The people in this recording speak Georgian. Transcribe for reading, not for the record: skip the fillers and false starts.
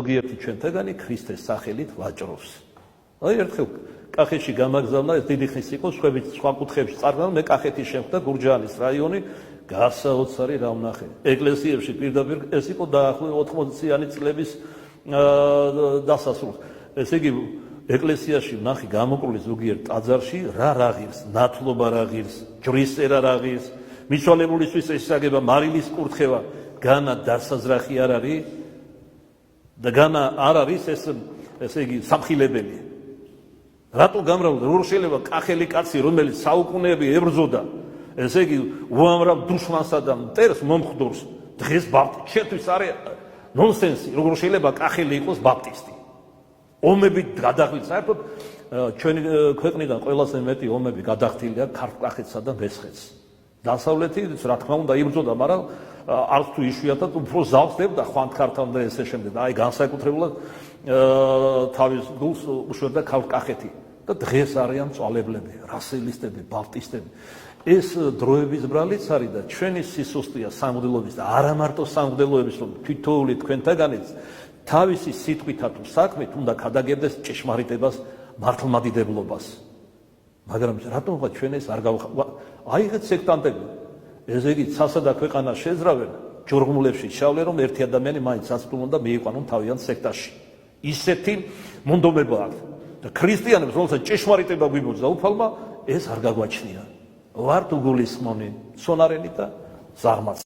ზოგიერთი ჩვენთაგანი ქრისტეს სახელით ვაჭრობს. აი ერთხელ კახეთში გამაგზავნა, ეს დიდი ხნის იყო, სხვა კუთხეებში წარგანა, მე კახეთის შემხდა გურჯაანის რაიონი, გასაოცარი რა ვნახე. ეკლესიებში პირდაპირ ეს იყო დაახლოებით 80-იანი წლების დასასრულს. ესე იგი ეკლესიაში ვნახე გამოკლული ზოგიერთ ტაძარში რა ღირს, ნათლობა რა ღირს, ჯვრისწერა რა ღირს, მიცვალებულისთვის ესაგება მარილის კურთხევა, განა დასაზრახი არ არის და განა არ არის ესე იგი სამხილებელი. რატო გამრავლდა? როგორ შეიძლება კახელი კაცი, რომელიც საუკუნეები ებრძოდა, ესე იგი უამრავ დუშმანსა და მტერს მომხდორს, დღეს ბაპტისტი შეთვის არის ნონსენსი. როგორ შეიძლება კახელი იყოს ბაპტისტი? ომები გადახდილ, საერთოდ ჩვენი ქვეყნიდან ყველაზე მეტი ომები გადახდილია ქართლ-კახეთსა და მესხეთს. დასავლეთიც რა თქმა უნდა იბრძოდა, მაგრამ არც თუ იშვიათად უფრო ზავს დებდა ხვანდ-ქართლთან და ესე შემდეგ. აი განსაკუთრებულად თავის გულს უშვებდა ქართლ-კახეთი და დღეს არიან მწვალებლები, რასელისტები, ბაპტისტები. ეს დროების ბრალიც არის და ჩვენი სისუსტეა სამღვდელოების და არა მარტო სამღვდელოების, რომ თითოეული თქვენთაგანიც თავისი სიტყვითა თუ საქმით უნდა ქადაგებდეს ჭეშმარიტებას, მართლმადიდებლობას. მაგრამ რატომ ჩვენ ეს არ აიღეთ სექტანტები? ესე იგი ცასა და ქვეყანას შეძრავენ, ჯორღმულებში ჩავლენ, რომ ერთი ადამიანი მაინც საწმუნდ უნდა მიიყვანონ თავიანთ სექტაში. ისეთი მონდომება აქვს და ქრისტიანებს, რომელსაც ჭეშმარიტება გვიბოძა უფალმა, ეს არ გაგვაჩნია. ვართ უგულისხმონი, სონარენი და ზაღმაც.